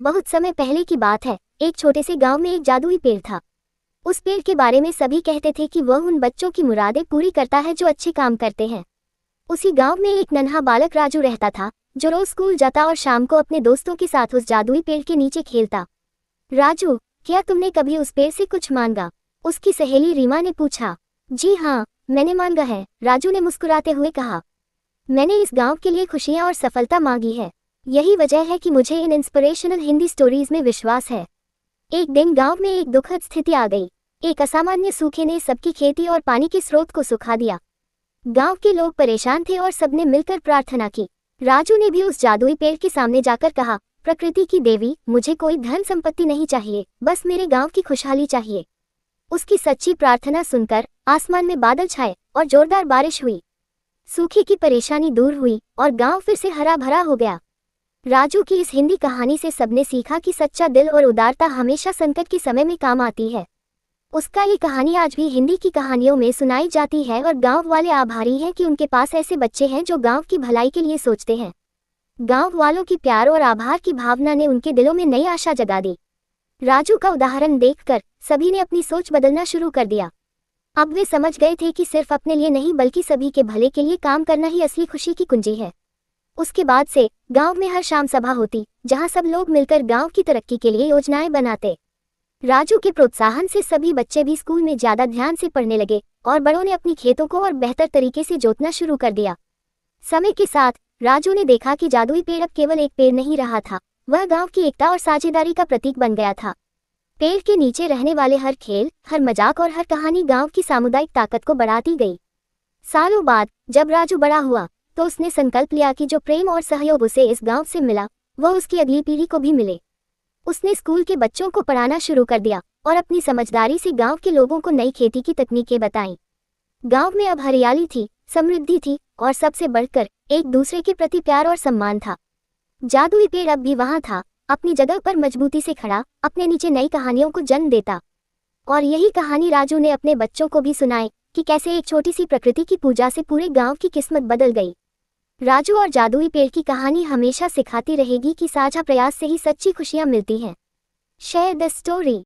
बहुत समय पहले की बात है। एक छोटे से गांव में एक जादुई पेड़ था। उस पेड़ के बारे में सभी कहते थे कि वह उन बच्चों की मुरादें पूरी करता है जो अच्छे काम करते हैं। उसी गांव में एक नन्हा बालक राजू रहता था, जो रोज स्कूल जाता और शाम को अपने दोस्तों के साथ उस जादुई पेड़ के नीचे खेलता। राजू, क्या तुमने कभी उस पेड़ से कुछ मांगा? उसकी सहेली रीमा ने पूछा। जी हाँ, मैंने मांगा है, राजू ने मुस्कुराते हुए कहा। मैंने इस गांव के लिए खुशियां और सफलता मांगी है। यही वजह है कि मुझे इन इंस्पिरेशनल हिंदी स्टोरीज में विश्वास है। एक दिन गांव में एक दुखद स्थिति आ गई। एक असामान्य सूखे ने सबकी खेती और पानी के स्रोत को सुखा दिया। गांव के लोग परेशान थे और सबने मिलकर प्रार्थना की। राजू ने भी उस जादुई पेड़ के सामने जाकर कहा, प्रकृति की देवी, मुझे कोई धन संपत्ति नहीं चाहिए, बस मेरे गांव की खुशहाली चाहिए। उसकी सच्ची प्रार्थना सुनकर आसमान में बादल छाए और जोरदार बारिश हुई। सूखे की परेशानी दूर हुई और गांव फिर से हरा भरा हो गया। राजू की इस हिंदी कहानी से सबने सीखा कि सच्चा दिल और उदारता हमेशा संकट के समय में काम आती है। उसका ये कहानी आज भी हिंदी की कहानियों में सुनाई जाती है और गांव वाले आभारी हैं कि उनके पास ऐसे बच्चे हैं जो गांव की भलाई के लिए सोचते हैं। गांव वालों की प्यार और आभार की भावना ने उनके दिलों में नई आशा जगा दी। राजू का उदाहरण देखकर सभी ने अपनी सोच बदलना शुरू कर दिया। अब वे समझ गए थे कि सिर्फ अपने लिए नहीं बल्कि सभी के भले के लिए काम करना ही असली खुशी की कुंजी है। उसके बाद से गांव में हर शाम सभा होती, जहां सब लोग मिलकर गांव की तरक्की के लिए योजनाएं बनाते। राजू के प्रोत्साहन से सभी बच्चे भी स्कूल में ज्यादा ध्यान से पढ़ने लगे और बड़ों ने अपनी खेतों को और बेहतर तरीके से जोतना शुरू कर दिया। समय के साथ राजू ने देखा कि जादुई पेड़ अब केवल एक पेड़ नहीं रहा था, वह गांव की एकता और साझेदारी का प्रतीक बन गया था। पेड़ के नीचे रहने वाले हर खेल, हर मजाक और हर कहानी गांव की सामुदायिक ताकत को बढ़ाती गई। सालों बाद जब राजू बड़ा हुआ तो उसने संकल्प लिया कि जो प्रेम और सहयोग उसे इस गांव से मिला, वह उसकी अगली पीढ़ी को भी मिले। उसने स्कूल के बच्चों को पढ़ाना शुरू कर दिया और अपनी समझदारी से गांव के लोगों को नई खेती की तकनीकें बताईं। गांव में अब हरियाली थी, समृद्धि थी और सबसे बढ़कर एक दूसरे के प्रति प्यार और सम्मान था। जादुई पेड़ अब भी वहां था, अपनी जगह पर मजबूती से खड़ा, अपने नीचे नई कहानियों को जन्म देता। और यही कहानी राजू ने अपने बच्चों को भी सुनाई कि कैसे एक छोटी सी प्रकृति की पूजा से पूरे गांव की किस्मत बदल गई। राजू और जादुई पेड़ की कहानी हमेशा सिखाती रहेगी कि साझा प्रयास से ही सच्ची खुशियां मिलती हैं। Share the story.